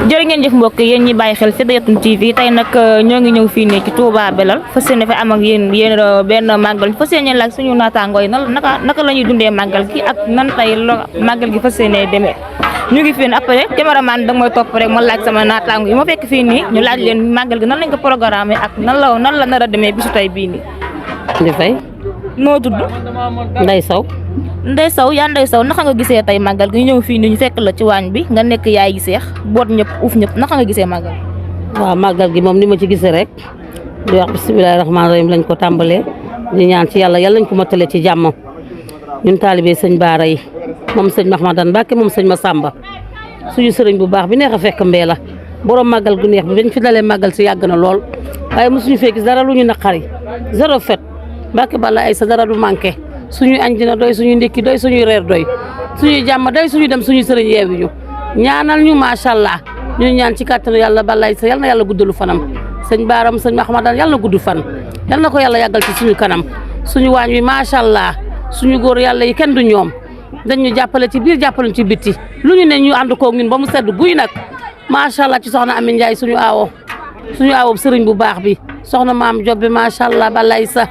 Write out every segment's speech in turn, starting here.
jërë ngeen jëf mbokk yéen ñi bàyyi xel Fidayatou TV tey nag ñoo ngi ñëw fii nii ci Touba Belel fas yéene fa am ak yéen benn màggal fas yéene laaj suñu naataangoo yi naka la ñuy dundee màggal gi ak nan tey màggal gi fas yéene demee ñu ngi fii après cameraman da mooy topp rek ma laaj sama naataango yi ma fekk fii nii ñu laaj leen màggal gi nan lañ ko programmé ak nan la nar a demee bisu tey bii nii. di fay noo tudd. Ndeye Sow. Ndeye Sow yaa Ndeye Sow naka nga gisee tey màggal gi ñu ñëw fii nii ñu fekk la ci waañ bi nga nekk yaay gi seex boot ñëpp uuf ñëpp naka nga gisee màggal. waaw màggal gi moom ni ma ci gisee rek di wax bisimilahi rahmaani rahim lañ ko tàmbalee di ñaan ci yàlla lañ ko mottale ci jàmm ñun taalibe sëñ Baara yi moom sëñ Mahmadan Mbàkke moom sëñ Masamba suñu sëriñ bu baax bi neex a fekk mbee la borom màggal gu neex bi bañ fi dalee màggal si yàgg na lool waaye mosuñu fee gis dara lu ñu naqari zéro fait Mbàkke bala ay sa dara du manqué suñuy añ dina doy suñuy ndékki doy suñuy reer doy suñuy jàmm doy suñuy dem suñu sëriñ yeewi ñu ñaanal ñu macha allah ñu ñaan ci kàttanu yàlla balay sa yal na yàlla guddalu fanam sëñ Baaram sëñ Mahmadan yàlla na gudd fan yal na ko yàlla yàggal ci suñu kanam suñu waañ wi macha allah suñu góor yàlla yi kenn du ñoom dañ ñu jàppale ci biir jàppale ci bitti lu ñu ne ñu ànd koog ñun ba mu sedd guy nag macha allah ci soxna Ami Ndiaye suñu aawo sëriñ bu baax bi soxna maam Job bi macha allah balay sa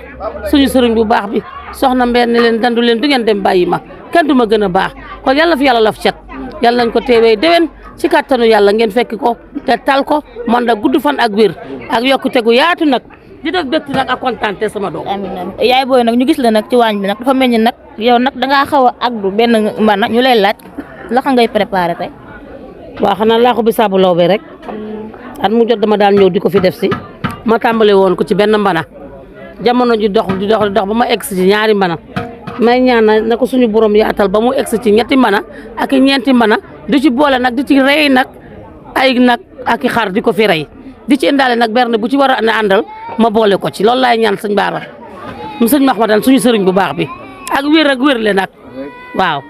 suñu sëriñ bu baax bi soxna mbenn leen dandu leen du ngeen dem bàyyi ma kenn du ma gën a baax kon yàlla fi yàlla laf cet yàlla nañ ko teewee déwén ci kàttanu yàlla ngeen fekk ko te tal ko man da gudd fan ak wér ak yokkute gu yaatu nag di def bëtt nag ak kontaante sama doom. amiin yaay booy nag ñu gis la nag ci waañ bi nag dafa mel ni nag yow nag dangaa xaw a agdu benn mbana ñu lay laaj laka ngay préparé tey. waaw xanaa laa ko bi saabu law be rek at mu jot dama daan ñëw di ko fi def si ma tàmbale woon ko ci benn mbana jamono ji dox ba ma egg si ci ñaari mbana may ñaan na ko suñu borom yaatal ba mu egg si ci ñetti mbana ak ñeenti mbana di ci boole nag di ci rey nag ay nag ak i xar di ko fi rey di ci indaale nag berne bu ci war a àndal ma boole ko ci loolu laay ñaan sëñ Baara mu sëñ Mahmadan suñu sëriñ bu baax bi ak wér le nag waaw.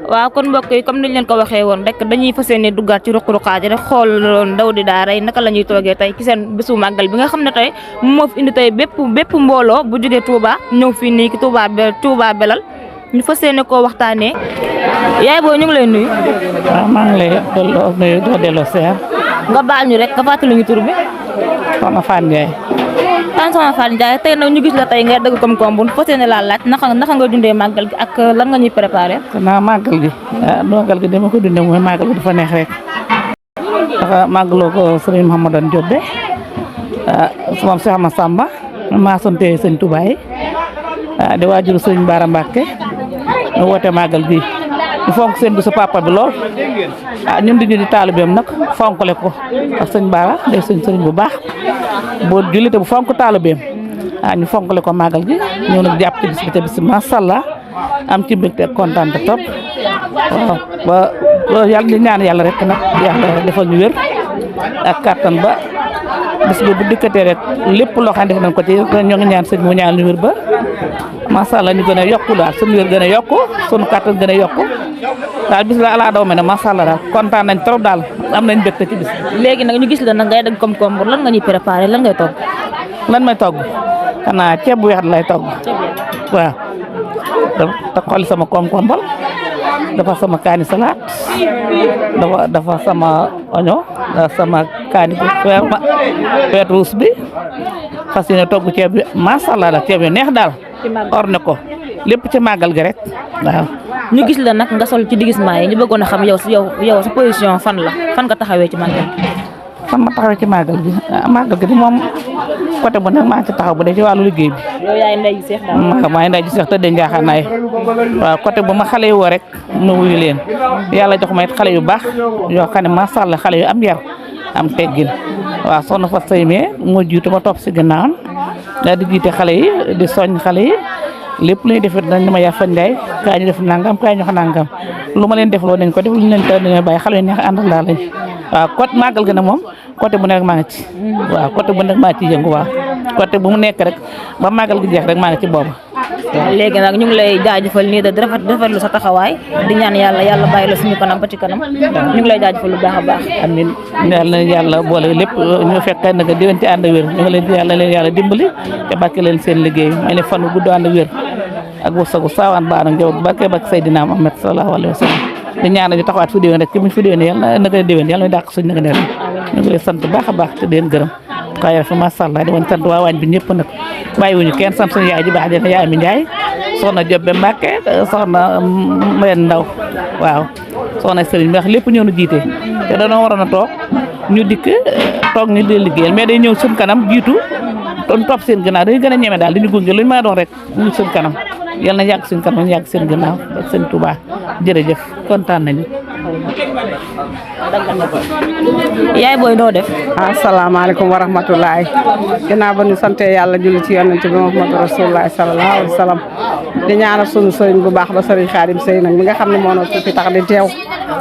waaw kon mbokk yi comme niñ leen ko waxee woon rek dañuy fas yéene duggaat ci ruq-ruqaat yi rek xool ndaw di daara yi naka la ñuy toogee tey ci seen bésu màggal bi nga xam ne tey moo fi indi tey bépp mbooloo bu jógee Touba ñëw fii nii ki Touba Belel ñu fas yéene koo waxtaanee yaay booy ñu ngi lay nuyu. waaw maa ngi lay nuyu doo delloo seer. nga baal ñu rek nga fàttali ñu tur bi. Soxna Fane Ndiaye. Soxna Fane Ndiaye tey nag ñu gis la tey ngay dëgg comme bu fas yéene laa laaj naka nga dundee màggal gi ak lan nga ñuy préparé. xanaa màggal gi màggal gi dama ko dundee mooy màggal gi dafa neex rek dafa màggaloo ko sëriñ Mouhamadou Diop de moom Cheikh Massamba maa sonte sëñ Touba yi di waajuru sëriñ Bara Mbacke ñu woote màggal gi ñu fonk seen bisu papa bi lool ñun di ñu di taalibeem nag fonkale ko ak sëñ Bara day sëñ sëriñ bu baax boo jullite bu fonk taalibeem ñu fonkale ko màggal gi ñëw nag jàpp ci bis bi te bis macha allah am ci mbégte ak kontaan te topp waaw ba loolu yàlla di ñaan yàlla rek nag yàlla defal ñu wér ak kàttan ba bis bu dikkatee rek lépp loo xam ne def nañ ko ci ñoo ngi ñaan sëñ mu ñaan ñu wér ba macha allah ñu gën a yokku daal suñu wér gën a yokku suñu kàttan gën a yokku daal bis la ala daw me ne macha allah daal kontaan nañ trop daal am nañ mbégte ci bis. léegi nag ñu gis la nag ngay dagg comme lan nga ñuy préparé lan ngay togg. lan may togg xanaa ceeb bu weex lay togg waaw da xolli sama koom-koombal dafa sama kaani salade dafa sama oignon sama kaani bu feet ruus bi fas yéene togg ceeb bi macha allah daal ceeb yu neex daal orne ko lépp ci màggal gi rek waaw. ñu gis la nag nga sol ci déguisement yi ñu bëggoon a xam yow sa position fan nga taxawee ci màggal fan ma taxawee ci màggal gi di moom côté bu nekk maa ci taxaw bu dee ci wàllu liggéey bi. yow yaay ndey ji seex daal. maay ndey ji seex tëddee njaaxaanaay waaw côté bu ma xale yi woo rek ma wuyu leen yàlla jox ma it xale yu baax yoo xam ne macha allah xale yu am yar am teggin waaw soxna fa sëy mee moo jiitu ma topp si ginnaawam daal di jiite xale yi di soññ xale yi lépp lu ñuy def dañ ma yaa fan Ndiaye kaa ñu def nangam kaa ñu wax nangam lu ma leen defloo nañ ko def lu ñu leen teel dañoo bàyyi xale yu neex àndal daal lañ waaw côté màggal gi nag moom côté bu nekk maa ngi ci waaw côté bu nekk maa ngi ciy yëngu waaw côté bu mu nekk rek ba màggal gi jeex rek maa ngi ci boobu. léegi nag ñu ngi lay jaajëfal nii de rafetlu sa taxawaay di ñaan yàlla bàyyi la suñu kanam ba ci kanam ñu ngi lay jaajëfal lu baax a baax. amiin yàlla boole lépp ñu fekk nag diwén ci ànd wér ñu ngi leen yàlla dimbali te barke leen seen liggéey may ne fan gudd ànd wér ak wërsëgu saawaan baa nag njaboot barke Seydina Muhammad sallallahu alayhi wa sallam di ñaan ñu taxawaat fi déwén rek ci buñ fi déwén yàlla na koy déwén yàlla ñu dàq suñ naka neex ñu ngi lay sant baax a baax te di leen gërëm xëy na macha allah di woon sant waa waañ bi ñëpp nag bàyyiwuñu kenn sant suñu yaay ji baax dina yaay mi Njaay soxna Jobbe Mbàkke soxna Mbayeen Ndaw waaw soxna Sëriñ bi wax lépp ñoo nu jiite te dañoo waroon a toog ñu dikk toog ñu di liggéeyal mais day ñëw suñ kanam jiitu doon topp seen gannaaw dañu gën a ñeme daal dañu gunge lu ñu mën a doon rek ñu suñ kanam yal na yàgg suñ kanam ñu yàgg seen gannaaw ak seen Tuubaa jërëjëf kontaan nañu. yaay booy doo def. asalaamaaleykum wa rahmatulahi ginnaaw ba ñu sante yàlla julli ci yonent bi Muhammadu Rasulullahi sallallahu alayhi wa sallam di ñaanal sunu sëriñ bu baax ba sëriñ Xaadim Sey nag mi nga xam ne moo fi tax di teew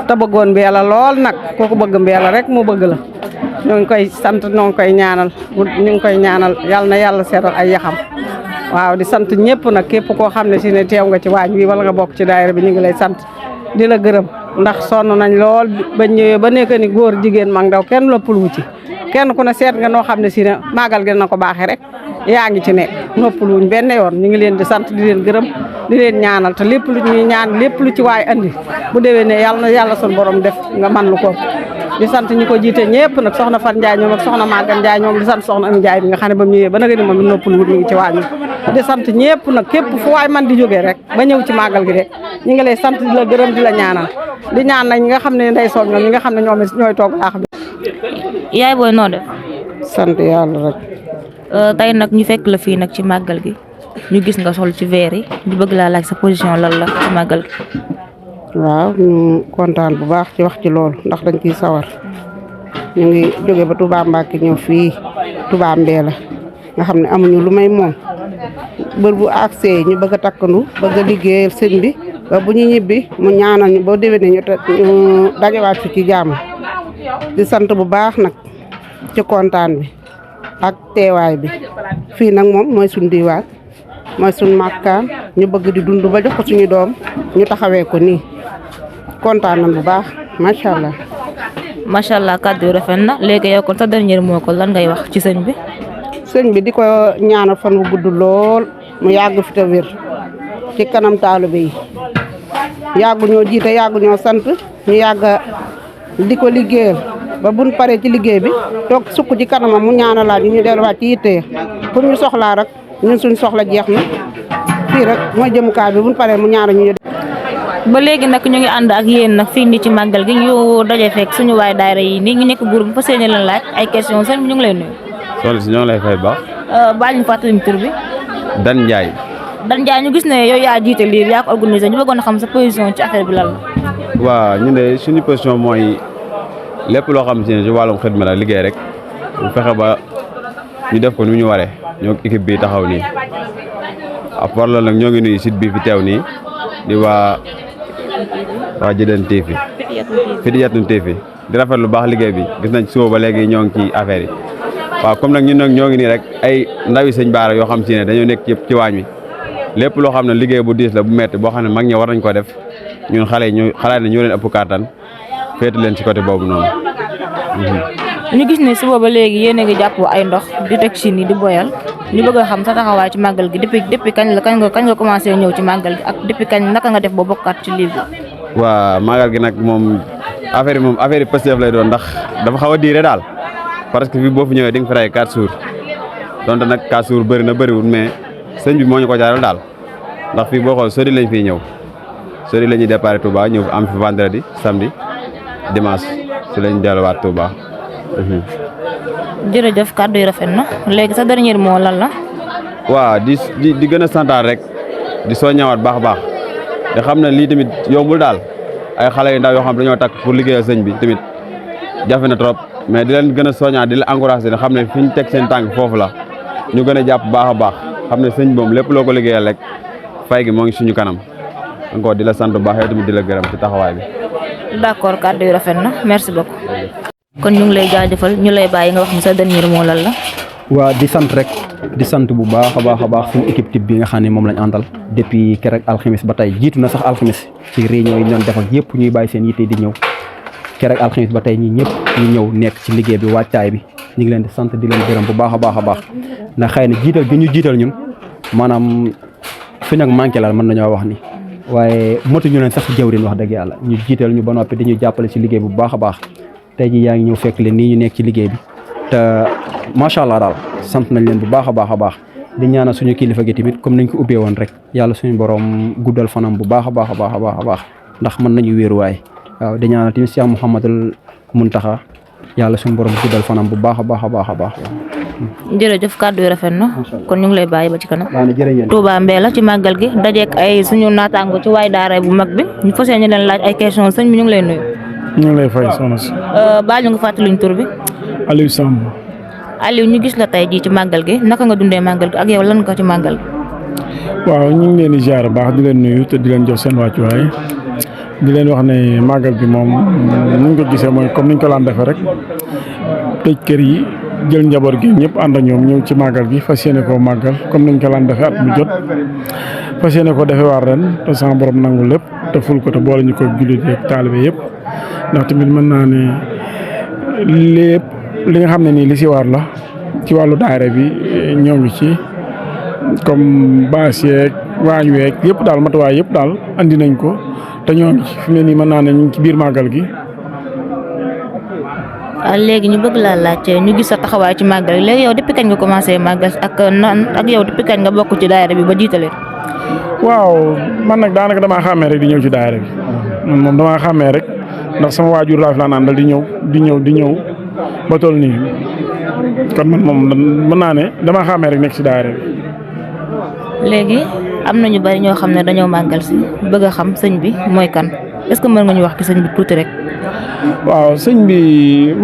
te bëggoon Mbella lool nag kooku bëgg Mbella rek mu bëgg la ñoo ngi koy sant ñoo ngi koy ñaanal ñu ngi koy ñaanal yàlla na yàlla seetal ay yaxam waaw di sant ñëpp nag képp koo xam ne si ne teew nga ci waañ wi wala nga bokk ci daayira bi ñu ngi lay sant di la gërëm ndax sonn nañ lool ba ñëwee ba nekk ni góor jigéen mag ndaw kenn loppul wu ci kenn ku ne seet nga noo xam ne si ne màggal gi na ko baaxee rek yaa ngi ci nekk noppul wuñ benn yoon ñu ngi leen di sant di leen gërëm di leen ñaanal te lépp lu ñuy ñaan lépp lu ci waay andi bu déwee ne yàlla na yàlla sun borom def nga man lu ko di sant ñi ko jiite ñëpp nag soxna Fan Njaay ñoom ak soxna Magan Njaay ñoom di sant soxna Ami Njaay bi nga xam ne ba mu ñëwee ba nag ni moom noppul wut mi ngi ci waañ di sant ñëpp nag képp fu waay man di jógee rek ba ñëw ci màggal gi rek ñu ngi lay sant di la gërëm di la ñaanal di ñaan nag ñi nga xam ne ndey soog ñoom ñi nga xam ne ñoom ñooy toog laax bi. yaay booy noo def. sant yàlla rek. tey nag ñu fekk la fii nag ci màggal gi ñu gis nga sol ci verre yi ñu bëgg laa laaj sa position lan la ci màggal gi. waaw ñu kontaan bu baax ci wax ci loolu ndax dañ ciy sawar ñu ngi jóge ba Touba Mbacke ñëw fii Touba Mbella nga xam ne amuñu lu may moom bër bu agsee ñu bëgg a takkandu bëgg a liggéeyal sëñ bi ba bu ñu ñibbi mu ñaanal ñu boo déwénee ñu dajawaat fi ci jàmm di sant bu baax nag ci kontaan bi ak teewaay bi fii nag moom mooy suñ diwaan mooy suñ màkkaan ñu bëgg di dund ba jox ko suñu doom ñu taxawee ko nii kontaan nañ bu baax macha allah. macha allah kàddu yu rafet na léegi yow kon sa dernier mot ko lan ngay wax ci sëñ bi. sëñ bi di ko ñaanal fan wu gudd lool mu yàgg fi te wér ci kanam taalibe yi yàggu ñoo jiite yàggu ñoo sant ñu yàgg di ko liggéeyal ba buñ paree ci liggéey bi toog sukk ci kanamam mu ñaanalaat ñu delluwaat ci yitte pour ñu soxlaa rek ñun suñ soxla jeex na fii rek mooy jëmukaay bi buñ paree mu ñaanal ñu. ba léegi nag ñu ngi ànd ak yéen nag fii nii ci màggal gi ñu daje fekk suñu waay daayira yi nii ngi nekk groupe fa seeni leen laaj ay question seen ñu ngi lay nuyu. soxna si ñoo ngi lay fay baax. baal ñu fàttali tur bi. Dan Ndiaye. Dan Ndiaye ñu gis ne yow yaa jiite lii yaa ko organisé ñu bëggoon a xam sa position ci affaire bi lan la. waaw ñu ne suñu position mooy lépp loo xam ne ci wàllum xidma la liggéey rek bu fexe ba ñu def ko nu ñu waree ñoo équipe bi taxaw nii à part loolu nag ñoo ngi nuyu site bi fi teew nii di waa Jëden TV Fidiyatul TV di rafet lu baax liggéey bi gis nañ suba ba léegi ñoo ngi ci affaire yi waaw comme nag ñun nag ñoo ngi nii rek ay ndawi sëñ Baara yoo xam ci ne dañoo nekk yëpp ci waañ wi lépp loo xam ne liggéey bu diis la bu metti boo xam ne mag ñi war nañ ko def ñun xale yi ñu xalaat ne ñoo leen ëpp kàttan féete leen ci côté boobu noonu. ñu gis ne suba ba léegi yéen a ngi jàpp ay ndox di teg si nii di boyal ñu bëgg a xam sa taxawaay ci màggal gi depuis kañ nga commencé ñëw ci màggal gi ak depuis kañ naka nga def ba bokkaat ci lii bi. waaw màggal gi nag moom affaire yi Pastef lay doon ndax dafa xaw a diire daal parce que fii boo fi ñëwee di nga fi rey 4 jours donte nag 4 jours bëri na bëriwul mais sëñ bi moo ñu ko jaaral daal ndax fii boo xool sori lañ fiy ñëw sori la ñuy déparé Touba ñëw am fi vendredi samedi dimanche si lañ delluwaat Touba. jërëjëf kàddu yi rafet na léegi sa dernier mot lan la. waaw di gën a santaat rek di soo ñëwaat baax a baax te xam ne lii tamit yombul daal ay xale yu ndaw yoo xam dañoo takk pour liggéeyal sëñ bi tamit jafe na trop mais di leen gën a soññaat di la encouragé ne xam ne fi ñu teg seen tànk foofu la ñu gën a jàpp baax a baax xam ne sëñ moom lépp loo ko liggéeyal rek fay gi moo ngi suñu kanam encore di la sant bu baax yow tamit di la gërëm ci taxawaay bi. d'accord kàddu yi rafet na merci beaucoup. kon ñu ngi lay jaajëfal ñu lay bàyyi nga wax ni sa dernier mot lan la. waa di sant rek di sant bu baax a baax suñu équipe type bi nga xam ne moom lañ àndal depuis keroog alxamis ba tey jiitu na sax alxamis ci réunion yi ñu doon def ak yëpp ñuy bàyyi seen yitte di ñëw keroog alxamis ba tey ñi ñëpp ñu ñëw nekk ci liggéey bi wàccaay bi ñu ngi leen di sant di leen gërëm bu baax a baax ndax xëy na jiital gi ñu jiital ñun maanaam fi nag manqué la mën nañoo wax ni waaye motuñu leen sax jawrin wax dëgg yàlla ñu jiital ñu ba noppi dañuy jàppale ci liggéey bu baax a baax tey ji yaa ngi ñëw fekk leen nii ñu nekk ci liggéey bi te macha allah daal sant nañ leen bu baax a baax a baax di ñaanal suñu kilifa gi tamit comme nañ ko ubbee woon rek yàlla suñu borom guddal fanam bu baax a baax a baax a baax a baax ndax mën nañu wéeruwaay waaw di ñaanal tamit Cheikh Mouhamadul Muntaxa yàlla suñu borom guddal fanam bu baax a baax a baax a baax. jërëjëf kàddu yi rafet na kon ñu ngi lay bàyyi ba ci kanam. waaw jërëjëf. Touba Mbella ci màggal gi dajeek ay suñu naataango ci waay daara bu mag bi ñu fas yéene leen laaj ay question sëñ bi ñu ngi lay nuyu. ñu ngi lay fay soxna si. baal ñu nga fàttaliñ tur bi. Aliou Samb. Aliou ñu gis la tey jii ci màggal gi naka nga dundee màggal gi ak yow lan nga ci màggal gi. waaw ñu ngi leen di ziar baax di leen nuyu te di leen jox seen wàccuwaay di leen wax ne màggal gi moom ni ñu ko gisee mooy comme ni ñu ko daan defee rek tëj kër yi jël njaboot gi ñëpp ànd ak ñoom ñëw ci màggal gi fas yéene koo màggal comme ni ñu ko daan defee at mu jot fas yéene koo defee waar ren te sama borom nangu lépp te ful ko te boole ñu ko jullit ak taalibe yëpp ndax tamit mën naa ne lépp li nga xam ne nii li si waar la ci wàllu daayira bi ñoo ngi ci comme baas yeeg waañ weeg yëpp daal matuwaay yëpp daal andi nañ ko te ñoo ngi ci fi mu ne nii mën naa ne ñu ngi ci biir màggal gi. léegi ñu bëgg laa laaj ñu gis sa taxawaay ci màggal léegi yow depuis kañ nga commencé màggal ak nan ak yow depuis kañ nga bokk ci daayira bi ba jiitale. waaw man nag daanaka damaa xàmmee rek di ñëw ci daayira bi man moom damaa xàmmee rek ndax sama waajur laa fi daan àndal di ñëw ba toll nii kon man moom mën naa ne damaa xàmmee rek nekk ci daayira bi. léegi am na ñu bari ñoo xam ne dañoo màggal si bëgg a xam sëñ bi mooy kan est-ce que mën nga ñu wax ci sëñ bi tuuti rek. waaw sëñ bi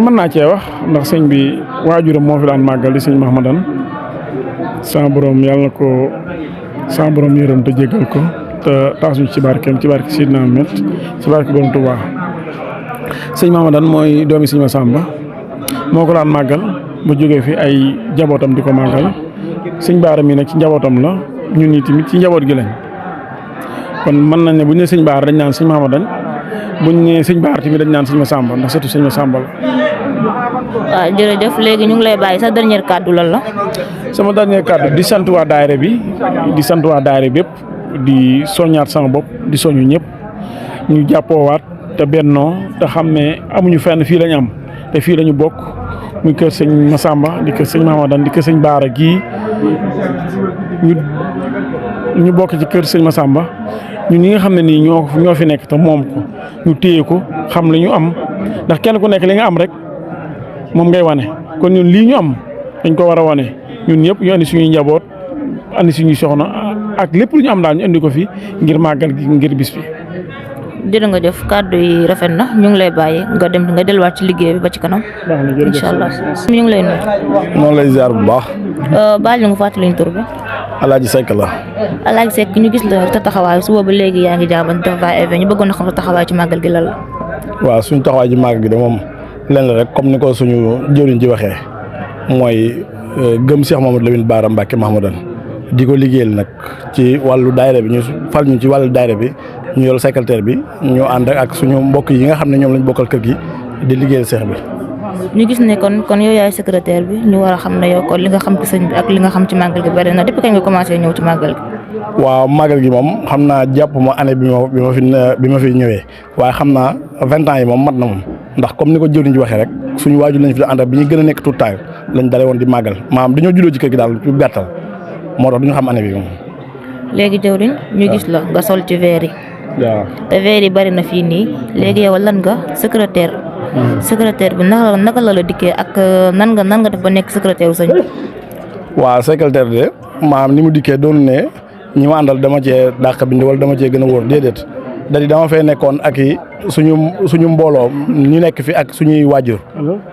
mën naa cee wax ndax sëñ bi waajuram moo fi daan màggal di sëñ Mahmadan sama borom yàlla na ko sama borom yërëm te jéggal ko te taas ñu ci barkeem ci barke Sidna Ahmed ci barke borom Touba. sëñ Mahmadan mooy doomi sëñ Massamba moo ko daan màggal bu jógee fi ay njabootam di ko màggal sëñ Baara mi nag ci njabootam la ñun ñi tamit ci njaboot gi lañ kon mën nañ ne bu ñu nee sëñ Baara dañ naan sëñ Mahmadan buñ nee sëñ Baar tamit dañ naan sëñ Massamba ndax surtout sëñ Massamba la. waaw jërëjëf léegi ñu ngi lay bàyyi sa dernier kàddu lan la. sama dernier kàddu di sant waa daayira bi di sant waa daayira bépp di soññaat sama bopp di soñu ñëpp ñu jàppoowaat te bennoo te xam ne amuñu fenn fii lañ am te fii lañu bokk muy kër sëñ Massamba di kër sëñ Mahmadan di kër sëñ Baara gii ñu bokk ci kër sëñ Massamba ñun ñi nga xam ne nii ñoo fi nekk te moom ko ñu téye ko xam li ñu am ndax kenn ku nekk li nga am rek moom ngay wane kon ñun lii ñu am dañ ko war a wane ñun ñëpp ñu andi suñuy njaboot andi suñuy soxna ak lépp lu ñu am daal ñu andi ko fi ngir màggal gi ngir bis bi. jërë nga jëf kàddu yi rafet na ñu ngi lay bàyyi nga dem nga delluwaat ci liggéey bi ba ci kanam. incha allah ñu ngi lay nuyu. noonu lay ziar bu baax. baal ñu nga fàttaliñ tur bi. Alaaji Seck la. Alaaji Seck ñu gis la te taxawaay suba ba léegi yaa ngi jaaban dafa éve ñu bëggoon a xam sa taxawaay ci màggal gi lan la. waaw suñu taxawaay ci màggal gi de moom lenn rek comme ni ko suñu jëriñ ji waxee mooy gëm Cheikh Mamadou Lamine Bara Mbacké Mahmadan di ko liggéeyal nag ci wàllu daayira bi ñu fal ñu ci wàllu daayira bi ñu yor secrétaire bi ñu ànd ak suñu mbokk yi nga xam ne ñoom lañ bokkal kër gi di liggéeyal Cheikh bi. ñu gis ne kon yow yaay secrétaire bi ñu war a xam ne yow kon li nga xam ci sëñ bi ak li nga xam ci màggal gi bari na depuis kañ nga commencé ñëw ci màggal gi. waaw màggal gi moom xam naa jàpp ma année bi ma fi ñëwee waaye xam naa 20 ans yi moom mat na moom ndax comme ni ko jëwriñ ji waxee rek suñu waajur lañ fi ànd ak bi ñu gën a nekk tout temps lañ dale woon di màggal maanaam dañoo juddoo ci kër gi daal ci gàttal moo tax duñu xam année bi moom. léegi jëwriñ ñu gis la nga sol ci verre yi. waaw te verre yi bari na fii nii léegi yow lan nga secrétaire. secrétaire bi naka la dikkee ak nan nga def ba nekk secrétaire wu sëñ bi. waaw secrétaire de maanaam ni mu dikkee doon ne ñi ma àndal dama cee dàq bind wala dama cee gën a wóor déedéet da dama fay nekkoon ak i suñu mbooloo ñu nekk fi ak suñuy waajur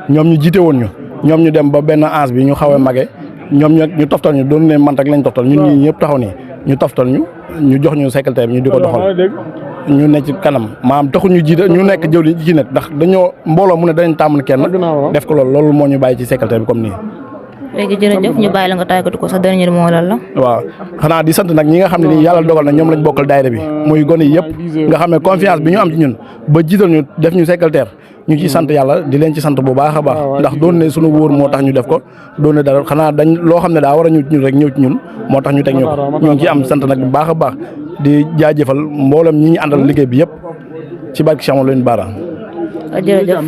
ñoom ñu jiite woon ñu ñoom ñu dem ba benn âge bi ñu xaw a mage ñoom ñu toftal ñu doon ne man rek lañ toftal ñun ñii ñëpp taxaw nii ñu toftal ñu jox ñu secrétaire bi ñu di ko doxal ñu ne ci kanam maanaam taxu ñu jiite ñu nekk jëw ci nekk ndax dañoo mbooloo mu ne danañ tàmm kenn def ko loolu moo ñu bàyyi ci secrétaire bi comme nii. léegi jërëjëf ñu bàyyi la nga tàggatu ko sa dernier mot lan la. waaw xanaa di sant nag ñi nga xam ne nii yàlla dogal na ñoom lañ bokkal daayira bi muy gone yi yëpp nga xam ne confiance bi ñu am ci ñun ba jiital ñu def ñu secrétaire ñu ci sant yàlla di leen ci sant bu baax a baax ndax doon ne suñu wóor moo tax ñu def ko doon ne dara xanaa dañ loo xam ne daa war a ñëw ci ñun rek ñëw ci ñun moo tax ñu teg ñu ko ñoo ngi ci am sant nag bu baax a baax di jaajëfal mboolem ñi ñu àndal liggéey bi yëpp ci barke Cheikh Mawlana Bara. jërëjëf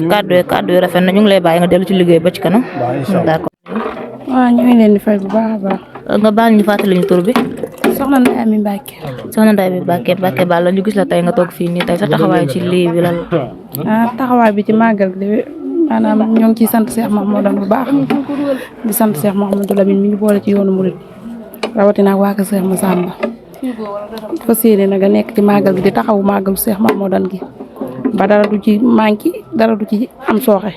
kàddu yi rafet na ñu ngi lay bàyyi nga dellu ci liggéey ba ci kanam. d'accord. waaw ñu ngi leen di fay bu baax a baax. nga baal ñu fàttali ñu tur bi. soxna Ndeye Amy Mbacke. soxna Ndeye Amy Mbacke baal la ñu gis la tey nga toog fii nii tey sa taxawaay ci lii bi lan la. taxawaay bi ci màggal gi maanaam ñoo ngi ciy sant Cheikh Mahmoudane bu baax di sant Cheikh Mouhamadou Lamine mi ñu boole ci yoonu murid rawatina ak waa kër Cheikh Massamba fas yéene nag a nekk ci màggal gi di taxawu màggalu Cheikh Mahmoudane gi ba dara du ci manqué dara du ci am sooxe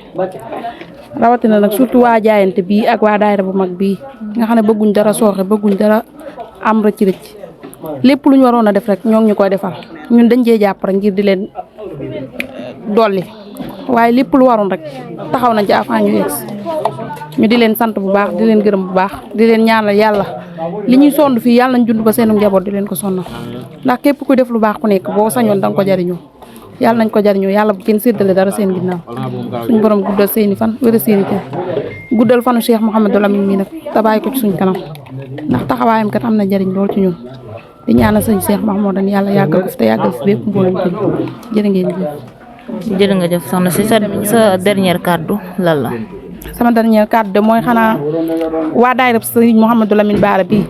rawatina nag surtout waa jaayante bii ak waa daayira bu mag bii nga xam ne bëgguñ dara sooxe bëgguñ dara am rëcc lépp lu ñu waroon a def rek ñoo ngi ñu koy defal ñun dañ cee jàpp rek ngir di leen dolli waaye lépp lu waroon rek taxaw nañ ci avant ñu yegg ñu di leen sant bu baax di leen gërëm bu baax di leen ñaanal yàlla li ñuy sonn fii yàlla nañ dund ba seenu njaboot di leen ko sonnal ndax képp kuy def lu baax ku nekk boo sañoon danga ko jariñoo yàlla nañ ko jariñoo yàlla bu kenn séddale dara seen ginnaaw suñ borom guddal seeni fan wéra seeni cër guddal fanu Cheikh Mouhamadou Lamine mi nag te bàyyi ko ci suñ kanam ndax taxawaayam kat am na njariñ lool ci ñun di ñaanal sëñ Cheikh Mahmoudane yàlla yàggal ko fi te yàggal fi bépp mboolem ci jërë ngeen jëf. jërë nga jëf soxna si sa dernière kàddu lan la. sama dernière kàddu de mooy xanaa waa daayira sëriñ Mouhamadou Lamine Bara bii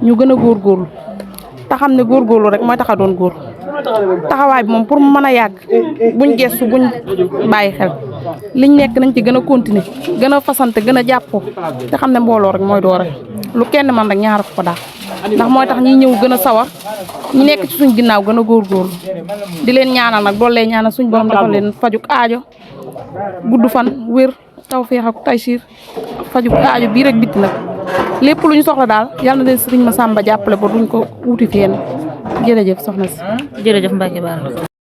ñu gën a góorgóorlu te xam ne góorgóorlu rek mooy tax a doon góor taxawaay bi moom pour mu mën a yàgg buñ gestu buñ bàyyi xel liñ nekk nañ ci gën a continuer gën a fasante gën a jàppoo te xam ne mbooloo rek mooy doore lu kenn man rek ñaar ko daal ndax mooy tax ñi ñëw gën a sawar ñu nekk ci suñ ginnaaw gën a góorgóorlu di leen ñaanal nag doole ñaanal suñ borom defal leen fajuk aajo gudd fan wér tawfeex ak taysiir fajuk aajo bii rek bitti nag lépp lu ñu soxla daal yàlla na leen sëriñ Massamba jàppale ba duñ ko wuti fenn jërëjëf soxna si. jërëjëf Mbacke Bara.